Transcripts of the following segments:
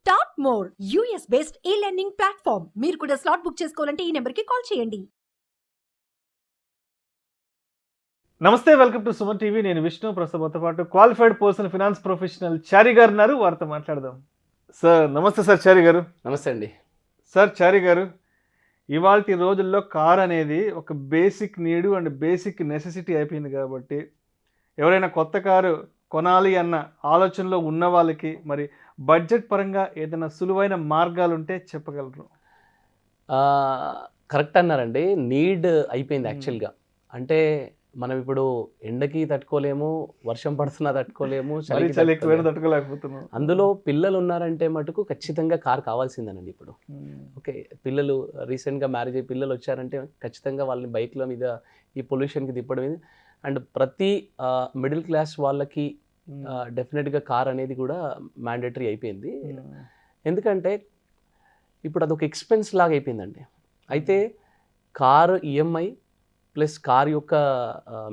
Start more US based ఈ learning platform. మీరు కూడా స్లాట్ బుక్ చేసుకోవాలంటే ఈ నెంబర్కి కాల్ చేయండి. నమస్తే, వెల్కమ్ టు సుమన్ టీవీ. నేను విష్ణు. ప్రస్తుతంతో పాటు క్వాలిఫైడ్ పర్సన్ ఫినాన్స్ ప్రొఫెషనల్ చారి గారు ఉన్నారు. వారితో మాట్లాడదాం. సార్ నమస్తే. సార్ చారి గారు నమస్తే అండి. సార్ చారి గారు, ఇవాల్టి రోజుల్లో కార్ అనేది ఒక basic need and basic necessity అయిపోయింది. కాబట్టి ఎవరైనా కొత్త కారు కొనాలి అన్న ఆలోచనలో ఉన్న వాళ్ళకి మరి బడ్జెట్ పరంగా ఏదైనా సులువైన మార్గాలు ఉంటే చెప్పగలరు? కరెక్ట్ అన్నారండి. నీడ్ అయిపోయింది యాక్చువల్గా. అంటే మనం ఇప్పుడు ఎండకి తట్టుకోలేము, వర్షం పడుతున్నా తట్టుకోలేము, తట్టుకోలేకపోతున్నాం. అందులో పిల్లలు ఉన్నారంటే మటుకు ఖచ్చితంగా కార్ కావాల్సిందేనండి ఇప్పుడు. ఓకే, పిల్లలు రీసెంట్గా మ్యారేజ్ అయ్యి పిల్లలు వచ్చారంటే ఖచ్చితంగా వాళ్ళని బైక్ల మీద ఈ పొల్యూషన్కి తిప్పడం. అండ్ ప్రతి మిడిల్ క్లాస్ వాళ్ళకి డెఫినెట్గా కార్ అనేది కూడా మ్యాండేటరీ అయిపోయింది. ఎందుకంటే ఇప్పుడు అదొక ఎక్స్పెన్స్ లాగా అయిపోయిందండి. అయితే కారు ఈఎంఐ ప్లస్ కార్ యొక్క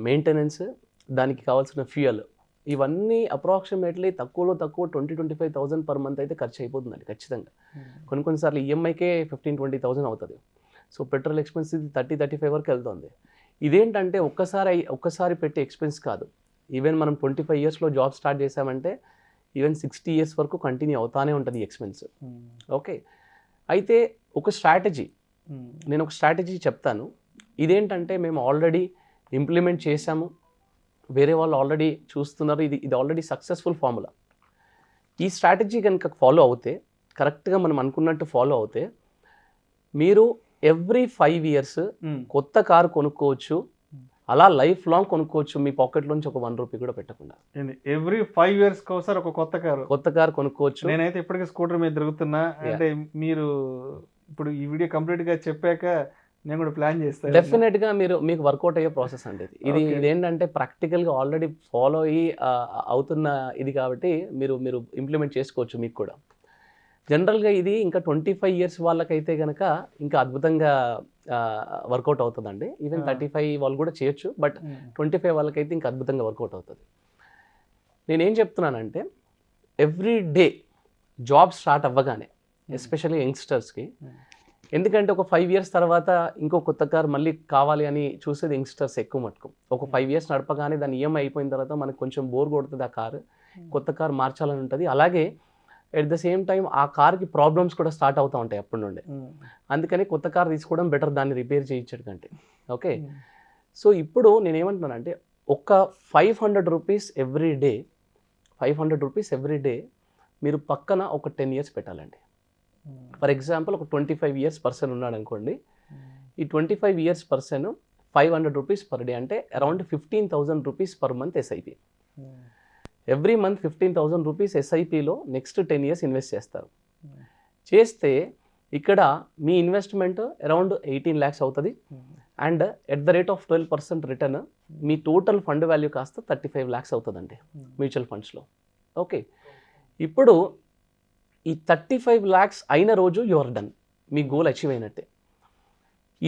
మెయింటెనెన్స్, దానికి కావాల్సిన ఫ్యూయల్, ఇవన్నీ అప్రాక్సిమేట్లీ తక్కువలో తక్కువ 20-25,000 పర్ మంత్ అయితే ఖర్చు అయిపోతుందండి ఖచ్చితంగా. కొన్నిసార్లు ఈఎంఐకే 15-20,000 అవుతుంది. సో పెట్రోల్ ఎక్స్పెన్స్ 30-35 వరకు వెళ్తుంది. ఇదేంటంటే ఒక్కసారి పెట్టే ఎక్స్పెన్స్ కాదు. ఈవెన్ మనం 25 ఇయర్స్లో జాబ్ స్టార్ట్ చేసామంటే ఈవెన్ 60 ఇయర్స్ వరకు కంటిన్యూ అవుతానే ఉంటుంది ఎక్స్పెన్స్. ఓకే, అయితే నేను ఒక స్ట్రాటజీ చెప్తాను. ఇదేంటంటే మేము ఆల్రెడీ ఇంప్లిమెంట్ చేసాము, వేరే వాళ్ళు ఆల్రెడీ చూస్తున్నారు. ఇది ఆల్రెడీ సక్సెస్ఫుల్ ఫార్ములా. ఈ స్ట్రాటజీ కనుక ఫాలో అవుతే, కరెక్ట్గా మనం అనుకున్నట్టు ఫాలో అవుతే, మీరు ఎవ్రీ 5 ఇయర్స్ కొత్త కారు కొనుక్కోవచ్చు. అలా లైఫ్ లాంగ్ కొనుక్కోవచ్చు, మీ పాకెట్లోంచి ఒక 1 రూపీ కూడా పెట్టకుండా. ఎవ్రీ 5 ఇయర్స్ ఒకసారి ఒక కొత్త కారు కొనుక్కోవచ్చు. నేనైతే ఇప్పటికీ స్కూటర్ మీద తిరుగుతున్నా. అంటే మీరు ఇప్పుడు ఈ వీడియో కంప్లీట్గా చెప్పాక నేను కూడా ప్లాన్ చేస్తాను. డెఫినెట్గా మీకు వర్కౌట్ అయ్యే ప్రాసెస్ అంటే ఇదేంటంటే ప్రాక్టికల్గా ఆల్రెడీ ఫాలో అయ్యి అవుతున్న ఇది కాబట్టి మీరు ఇంప్లిమెంట్ చేసుకోవచ్చు మీకు కూడా. జనరల్గా ఇది ఇంకా 25 ఇయర్స్ వాళ్ళకైతే కనుక ఇంకా అద్భుతంగా వర్కౌట్ అవుతుందండి. ఈవెన్ 35 వాళ్ళు కూడా చేయొచ్చు, బట్ 25 వాళ్ళకైతే ఇంకా అద్భుతంగా వర్కౌట్ అవుతుంది. నేనేం చెప్తున్నానంటే, ఎవ్రీ డే జాబ్ స్టార్ట్ అవ్వగానే, ఎస్పెషల్లీ యంగ్స్టర్స్కి, ఎందుకంటే ఒక 5 ఇయర్స్ తర్వాత ఇంకో కొత్త కార్ మళ్ళీ కావాలి అని చూసేది యంగ్స్టర్స్ ఎక్కువ మటుకు. ఒక 5 ఇయర్స్ నడపగానే దాని ఈఎంఐ అయిపోయిన తర్వాత మనకు కొంచెం బోర్ కొడుతుంది, ఆ కారు కొత్త కారు మార్చాలని ఉంటుంది. అలాగే ఎట్ ద సేమ్ టైం ఆ కార్కి ప్రాబ్లమ్స్ కూడా స్టార్ట్ అవుతూ ఉంటాయి అప్పటి నుండే. అందుకని కొత్త కార్ తీసుకోవడం బెటర్, దాన్ని రిపేర్ చేయించడం కంటే. ఓకే, సో ఇప్పుడు నేనేమంటున్నానంటే, ఒక 500 రూపీస్ ఎవ్రీ డే మీరు పక్కన ఒక 10 ఇయర్స్ పెట్టాలండి. ఫర్ ఎగ్జాంపుల్, ఒక 25 ఇయర్స్ పర్సన్ ఉన్నాడు అనుకోండి. ఈ 25 years person 500 rupees per day అంటే around 15,000 rupees per month SIP. Every month 15,000 rupees ఎస్ఐపిలో నెక్స్ట్ 10 ఇయర్స్ ఇన్వెస్ట్ చేస్తారు. చేస్తే ఇక్కడ మీ ఇన్వెస్ట్మెంట్ అరౌండ్ 18 lakhs అవుతుంది. And at the rate of 12% return మీ టోటల్ ఫండ్ వాల్యూ కాస్త 35 lakhs అవుతుందండి మ్యూచువల్ ఫండ్స్లో. ఓకే, ఇప్పుడు ఈ 35 lakhs అయిన రోజు your done, me goal achieve అయినట్టే.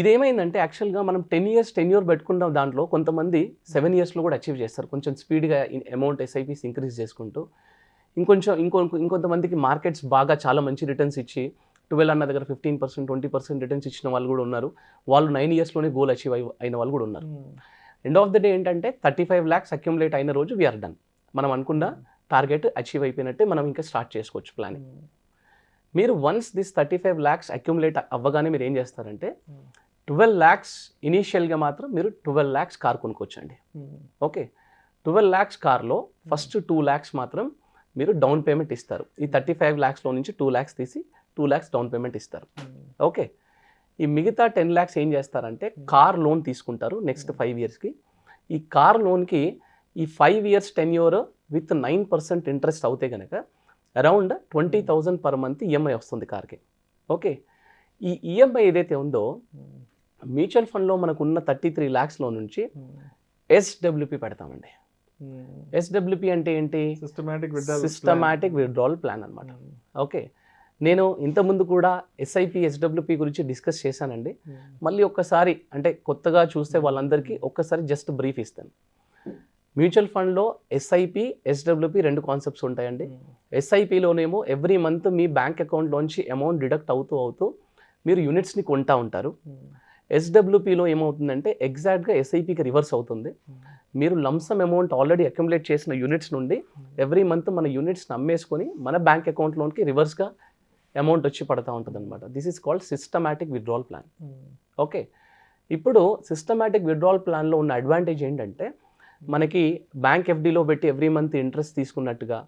ఇదేమైందంటే యాక్చువల్గా మనం 10 ఇయర్స్ టెన్యూర్ పెట్టుకున్న దాంట్లో కొంతమంది 7 ఇయర్స్లో కూడా అచీవ్ చేస్తారు, కొంచెం స్పీడ్గా అమౌంట్ ఎస్ఐపీస్ ఇంక్రీజ్ చేసుకుంటూ. ఇంకొంతమందికి మార్కెట్స్ బాగా చాలా మంచి రిటర్న్స్ ఇచ్చి 12 అన్న దగ్గర 15%, 20% రిటర్న్స్ ఇచ్చిన వాళ్ళు కూడా ఉన్నారు. వాళ్ళు 9 ఇయర్స్లోనే గోల్ అచీవ్ అయిన వాళ్ళు కూడా ఉన్నారు. ఎండ్ ఆఫ్ ద డే ఏంటంటే 35 lakhs అక్యుములేట్ అయిన రోజు వీఆర్ డన్. మనం అనుకున్న టార్గెట్ అచీవ్ అయిపోయినట్టే, మనం ఇంకా స్టార్ట్ చేసుకోవచ్చు ప్లానింగ్. మీరు వన్స్ దిస్ 35 lakhs అక్యుములేట్ అవ్వగానే మీరు ఏం చేస్తారంటే, 12 lakhs ఇనీషియల్గా మాత్రం మీరు 12 lakhs కార్ కొనుక్కోవచ్చండి. ఓకే, 12 lakhs కార్లో ఫస్ట్ 2 lakhs మాత్రం మీరు డౌన్ పేమెంట్ ఇస్తారు. ఈ 35 lakhsలో నుంచి 2 lakhs తీసి 2 lakhs డౌన్ పేమెంట్ ఇస్తారు. ఓకే, ఈ మిగతా 10 lakhs ఏం చేస్తారంటే కార్ లోన్ తీసుకుంటారు నెక్స్ట్ 5 ఇయర్స్కి. ఈ కార్ లోన్కి ఈ 5 ఇయర్స్ టెన్యూర్ విత్ 9% ఇంట్రెస్ట్ అవుతే కనుక అరౌండ్ 20,000 పర్ మంత్ ఈఎంఐ వస్తుంది కార్కి. ఓకే, ఈ ఈఎంఐ ఏదైతే ఉందో మ్యూచువల్ ఫండ్లో మనకున్న 33 lakhsలో నుంచి ఎస్డబ్ల్యూపీ పెడతామండి. ఎస్డబ్ల్యూపీ అంటే ఏంటి? సిస్టమాటిక్ విత్డ్రావల్ ప్లాన్ అనమాట. ఓకే, నేను ఇంతకుముందు కూడా ఎస్ఐపి ఎస్డబ్ల్యూపీ గురించి డిస్కస్ చేశానండి. మళ్ళీ ఒక్కసారి అంటే కొత్తగా చూస్తే వాళ్ళందరికీ ఒక్కసారి జస్ట్ బ్రీఫ్ ఇస్తాను. మ్యూచువల్ ఫండ్లో ఎస్ఐపి, ఎస్డబ్ల్యూపి 2 కాన్సెప్ట్స్ ఉంటాయండి. ఎస్ఐపిలోనేమో ఎవ్రీ మంత్ మీ బ్యాంక్ అకౌంట్లోంచి అమౌంట్ డిడక్ట్ అవుతూ మీరు యూనిట్స్ని కొంటా ఉంటారు. ఎస్డబ్ల్యూపిలో ఏమవుతుందంటే ఎగ్జాక్ట్గా ఎస్ఐపికి రివర్స్ అవుతుంది. మీరు లంసమ్ అమౌంట్ ఆల్రెడీ అక్యుములేట్ చేసిన యూనిట్స్ నుండి ఎవ్రీ మంత్ మన యూనిట్స్ని అమ్మేసుకొని మన బ్యాంక్ అకౌంట్లోకి రివర్స్గా అమౌంట్ వచ్చి పడతా ఉంటుంది అనమాట. This is called systematic withdrawal plan. Okay, ఇప్పుడు సిస్టమాటిక్ విత్డ్రావల్ ప్లాన్లో ఉన్న అడ్వాంటేజ్ ఏంటంటే మనకి బ్యాంక్ ఎఫ్డీలో పెట్టి ఎవ్రీ మంత్ ఇంట్రెస్ట్ తీసుకున్నట్టుగా,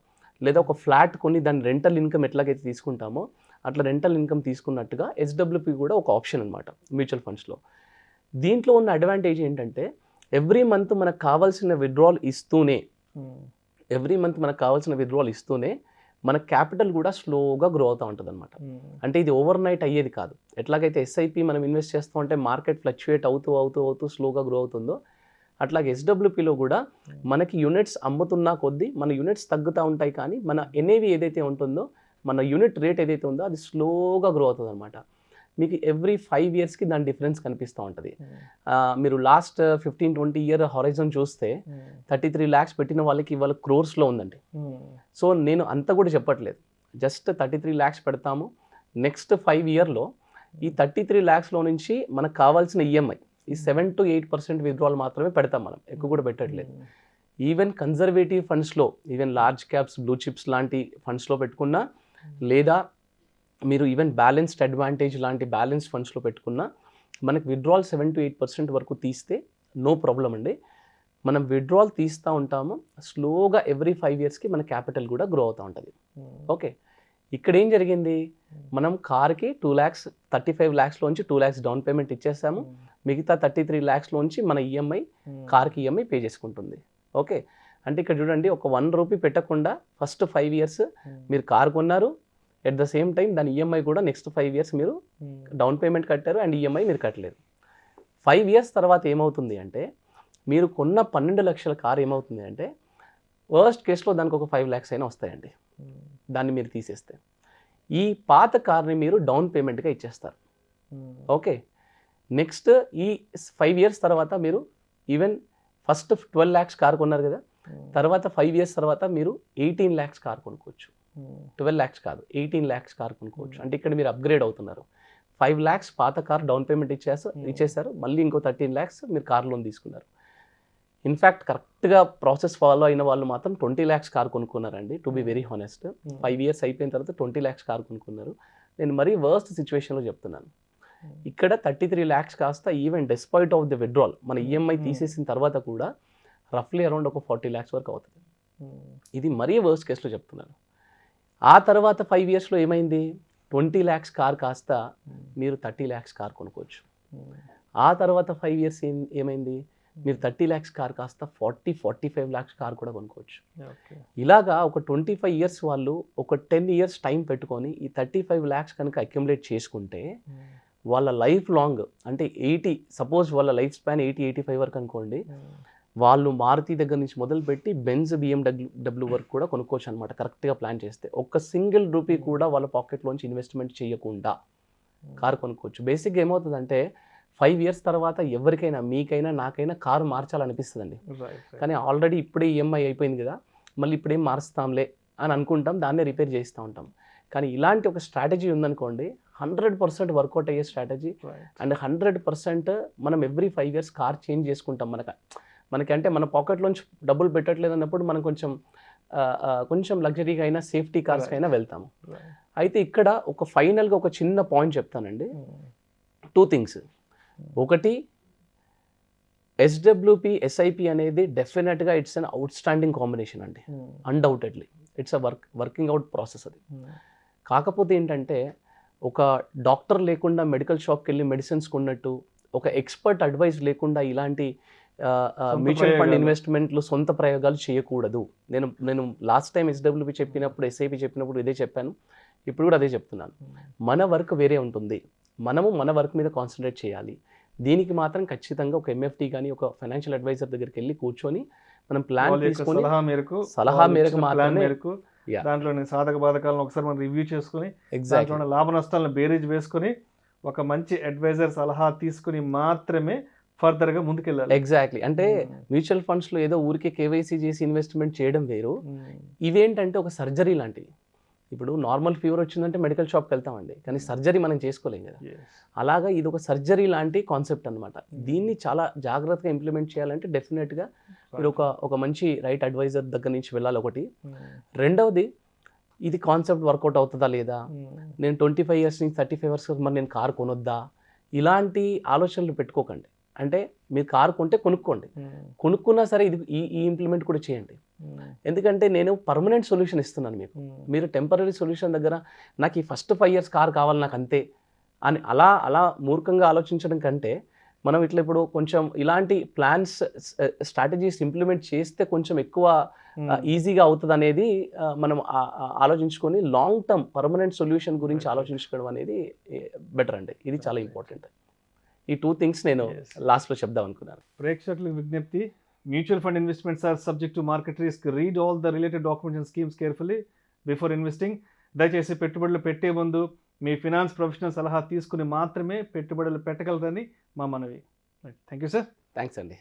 లేదా ఒక ఫ్లాట్ కొని దాని రెంటల్ ఇన్కమ్ ఎట్లాగైతే తీసుకుంటామో అట్లా రెంటల్ ఇన్కమ్ తీసుకున్నట్టుగా ఎస్డబ్ల్యూపి కూడా ఒక ఆప్షన్ అనమాట మ్యూచువల్ ఫండ్స్లో. దీంట్లో ఉన్న అడ్వాంటేజ్ ఏంటంటే ఎవ్రీ మంత్ మనకు కావాల్సిన విత్డ్రావల్ ఇస్తూనే మన క్యాపిటల్ కూడా స్లోగా గ్రో అవుతూ ఉంటుంది అనమాట. అంటే ఇది ఓవర్ నైట్ అయ్యేది కాదు. ఎట్లాగైతే ఎస్ఐపి మనం ఇన్వెస్ట్ చేస్తూ ఉంటే మార్కెట్ ఫ్లక్చుయేట్ అవుతూ స్లోగా గ్రో అవుతుందో, అట్లాగే ఎస్డబ్ల్యూపిలో కూడా మనకి యూనిట్స్ అమ్ముతున్నా కొద్దీ మన యూనిట్స్ తగ్గుతూ ఉంటాయి, కానీ మన ఎన్ఏవి ఏదైతే ఉంటుందో, మన యూనిట్ రేట్ ఏదైతే ఉందో అది స్లోగా గ్రో అవుతుంది అనమాట. మీకు ఎవ్రీ 5 ఇయర్స్కి దాని డిఫరెన్స్ కనిపిస్తూ ఉంటుంది. మీరు లాస్ట్ 15-20 ఇయర్ హొరైజన్ చూస్తే 33 lakhs పెట్టిన వాళ్ళకి ఇవాళ క్రోర్స్లో ఉందండి. సో నేను అంత కూడా చెప్పట్లేదు, జస్ట్ 33 lakhs పెడతాము. నెక్స్ట్ 5 ఇయర్లో ఈ 33 lakhsలో నుంచి మనకు కావాల్సిన ఈఎంఐ ఈ 7 to 8% విత్డ్రావల్ మాత్రమే పెడతాం, మనం ఎక్కువ కూడా పెట్టట్లేదు. ఈవెన్ కన్జర్వేటివ్ ఫండ్స్లో, even large caps, blue chips లాంటి ఫండ్స్లో పెట్టుకున్నా, లేదా మీరు ఈవెన్ బ్యాలెన్స్డ్ అడ్వాంటేజ్ లాంటి బ్యాలెన్స్డ్ ఫండ్స్లో పెట్టుకున్నా మనకు విత్డ్రావల్ 7 to 8% వరకు తీస్తే నో ప్రాబ్లం అండి. మనం విత్డ్రావల్ తీస్తూ ఉంటాము, స్లోగా ఎవ్రీ 5 ఇయర్స్కి మన క్యాపిటల్ కూడా గ్రో అవుతూ ఉంటుంది. ఓకే, ఇక్కడ ఏం జరిగింది, మనం కార్కి 35 lakhsలోంచి 2 lakhs డౌన్ పేమెంట్ ఇచ్చేసాము, మిగతా 33 lakhsలోంచి మన ఈఎంఐ, కార్కి ఈఎంఐ పే చేసుకుంటుంది. ఓకే, అంటే ఇక్కడ చూడండి, ఒక 1 రూపీ పెట్టకుండా ఫస్ట్ 5 ఇయర్స్ మీరు కార్ కొన్నారు, ఎట్ ద సేమ్ టైం దాని ఈఎంఐ కూడా నెక్స్ట్ 5 ఇయర్స్ మీరు డౌన్ పేమెంట్ కట్టారు అండ్ ఈఎంఐ మీరు కట్టలేదు. 5 ఇయర్స్ తర్వాత ఏమవుతుంది అంటే మీరు కొన్న 12 లక్షల కార్ ఏమవుతుంది అంటే వర్స్ట్ కేసులో దానికి ఒక 5 lakhs అయినా వస్తాయండి, దాన్ని మీరు తీసేస్తే. ఈ పాత కార్ని మీరు డౌన్ పేమెంట్గా ఇచ్చేస్తారు. ఓకే, నెక్స్ట్ ఈ 5 ఇయర్స్ తర్వాత మీరు ఈవెన్ ఫస్ట్ 12 lakhs కార్ కొన్నారు కదా, తర్వాత 5 ఇయర్స్ తర్వాత మీరు 18 lakhs కార్ కొనుక్కోవచ్చు. 12 lakhs కాదు, 18 lakhs కార్ కొనుక్కోవచ్చు. అంటే ఇక్కడ మీరు అప్గ్రేడ్ అవుతున్నారు. 5 lakhs పాత కార్ డౌన్ పేమెంట్ ఇచ్చేసారు, మళ్ళీ ఇంకో 13 lakhs మీరు కార్ లోన్ తీసుకున్నారు. ఇన్ఫ్యాక్ట్ కరెక్ట్గా ప్రాసెస్ ఫాలో అయిన వాళ్ళు మాత్రం 20 lakhs కార్ కొనుక్కున్నారండి, to be very honest. 5 years అయిపోయిన తర్వాత 20 lakhs కార్ కొనుక్కున్నారు. నేను మరీ వర్స్ట్ సిచ్యువేషన్లో చెప్తున్నాను. ఇక్కడ 33 lakhs కాస్త even despite of the withdrawal మన ఈఎంఐ తీసేసిన తర్వాత కూడా రఫ్లీ అరౌండ్ ఒక 40 lakhs వరకు అవుతుంది. ఇది మరీ వర్స్ట్ కేసులో చెప్తున్నాను. ఆ తర్వాత 5 ఇయర్స్లో ఏమైంది, 20 lakhs కార్ కాస్త మీరు 30 lakhs కార్ కొనుక్కోవచ్చు. ఆ తర్వాత 5 ఇయర్స్ ఏమైంది, మీరు 30 lakhs కార్ కాస్త 40-45 lakhs కార్ కూడా కొనుక్కోవచ్చు. ఇలాగా ఒక 25 ఇయర్స్ వాళ్ళు ఒక 10 ఇయర్స్ టైం పెట్టుకొని ఈ 35 lakhs కనుక అక్యుములేట్ చేసుకుంటే వాళ్ళ లైఫ్ లాంగ్, అంటే 80, సపోజ్ వాళ్ళ లైఫ్ స్పాన్ 80-85 వరకు అనుకోండి, వాళ్ళు మారుతి దగ్గర నుంచి మొదలుపెట్టి బెంజ్, BMW వరకు కూడా కొనుక్కోవచ్చు అనమాట, కరెక్ట్గా ప్లాన్ చేస్తే. ఒక్క సింగిల్ రూపీ కూడా వాళ్ళ పాకెట్లోంచి ఇన్వెస్ట్మెంట్ చేయకుండా కారు కొనుక్కోవచ్చు. బేసిక్గా ఏమవుతుందంటే 5 ఇయర్స్ తర్వాత ఎవరికైనా, మీకైనా నాకైనా కారు మార్చాలనిపిస్తుందండి. కానీ ఆల్రెడీ ఇప్పుడే ఈఎంఐ అయిపోయింది కదా, మళ్ళీ ఇప్పుడేం మారుస్తాంలే అని అనుకుంటాం, దాన్నే రిపేర్ చేస్తూ ఉంటాం. కానీ ఇలాంటి ఒక స్ట్రాటజీ ఉందనుకోండి, 100% వర్కౌట్ అయ్యే స్ట్రాటజీ. అండ్ 100% మనం ఎవ్రీ 5 ఇయర్స్ కార్ చేంజ్ చేసుకుంటాం. మనకి అంటే మన పాకెట్లోంచి డబ్బులు పెట్టట్లేదు అన్నప్పుడు మనం కొంచెం లగ్జరీగా అయినా, సేఫ్టీ కార్స్కి అయినా వెళ్తాము. అయితే ఇక్కడ ఫైనల్గా ఒక చిన్న పాయింట్ చెప్తానండి. 2 things. ఒకటి, ఎస్డబ్ల్యూపి, ఎస్ఐపి అనేది డెఫినెట్గా it's an outstanding combination అండి, undoubtedly. It's a working out process అది. కాకపోతే ఏంటంటే ఒక డాక్టర్ లేకుండా మెడికల్ షాప్కి వెళ్ళి మెడిసిన్స్ కొన్నట్టు, ఒక ఎక్స్పర్ట్ అడ్వైస్ లేకుండా ఇలాంటి మ్యూచువల్ ఫండ్ ఇన్వెస్ట్మెంట్లు, సొంత ప్రయోగాలు చేయకూడదు. నేను లాస్ట్ టైం ఎస్డబ్ల్యూపి చెప్పినప్పుడు, ఎస్ఐపి చెప్పినప్పుడు ఇదే చెప్పాను, ఇప్పుడు కూడా అదే చెప్తున్నాను. మన వర్క్ వేరే ఉంటుంది, మనము మన వర్క్ మీద కాన్సన్ట్రేట్ చేయాలి. దీనికి మాత్రం ఖచ్చితంగా ఒక ఎంఎఫ్టీ కానీ ఒక ఫైనాన్షియల్ అడ్వైజర్ దగ్గరికి వెళ్ళి కూర్చొని మనం ప్లాన్ తీసుకొని సలహా మేరకు మాత్రమే దాంట్లోని సాధక బాధకాలను ఒకసారి మనం రివ్యూ చేసుకుని, దాంట్లో లాభ నష్టాలను బేరీజ్ వేసుకుని, ఒక మంచి అడ్వైజర్ సలహా తీసుకుని మాత్రమే ఫర్దర్గా ముందుకెళ్ళాలి. ఎగ్జాక్ట్లీ. అంటే మ్యూచువల్ ఫండ్స్లో ఏదో ఊరికే కేవైసీ చేసి ఇన్వెస్ట్మెంట్ చేయడం వేరు. ఇవేంటంటే ఒక సర్జరీ లాంటివి. ఇప్పుడు నార్మల్ ఫీవర్ వచ్చిందంటే మెడికల్ షాప్కి వెళ్తామండి, కానీ సర్జరీ మనం చేసుకోలేం కదా. అలాగా ఇది ఒక సర్జరీ లాంటి కాన్సెప్ట్ అనమాట. దీన్ని చాలా జాగ్రత్తగా ఇంప్లిమెంట్ చేయాలంటే డెఫినెట్గా మీరు ఒక మంచి రైట్ అడ్వైజర్ దగ్గర నుంచి వెళ్ళాలి ఒకటి. రెండవది, ఇది కాన్సెప్ట్ వర్కౌట్ అవుతుందా లేదా, నేను 25 years నుంచి 35 years మరి నేను కారు కొనొద్దా, ఇలాంటి ఆలోచనలు పెట్టుకోకండి. అంటే మీరు కారు కొంటే కొనుక్కోండి, కొనుక్కున్నా సరే ఇది ఈ ఇంప్లిమెంట్ కూడా చేయండి. ఎందుకంటే నేను పర్మనెంట్ సొల్యూషన్ ఇస్తున్నాను మీకు. మీరు టెంపరీ సొల్యూషన్ దగ్గర నాకు ఈ ఫస్ట్ 5 years కార్ కావాలి నాకు అంతే అని అలా మూర్ఖంగా ఆలోచించడం కంటే మనం ఇట్లా ఇప్పుడు కొంచెం ఇలాంటి ప్లాన్స్ స్ట్రాటజీస్ ఇంప్లిమెంట్ చేస్తే కొంచెం ఎక్కువ ఈజీగా అవుతుంది అనేది మనం ఆలోచించుకొని లాంగ్ టర్మ్ పర్మనెంట్ సొల్యూషన్ గురించి ఆలోచించుకోవడం అనేది బెటర్ అండి. ఇది చాలా ఇంపార్టెంట్. ఈ 2 things నేను లాస్ట్లో చెప్దాం అనుకున్నాను. ప్రేక్షకులకు విజ్ఞప్తి, mutual fund investments are subject to market risk. Read all the related documents and schemes carefully before investing. దయచేసి పెట్టుబడులు పెట్టే ముందు మీ ఫినాన్స్ ప్రొఫెషనల్ సలహా తీసుకుని మాత్రమే పెట్టుబడులు పెట్టగలరని మా మనవి. Thank you sir. థ్యాంక్స్ అండి.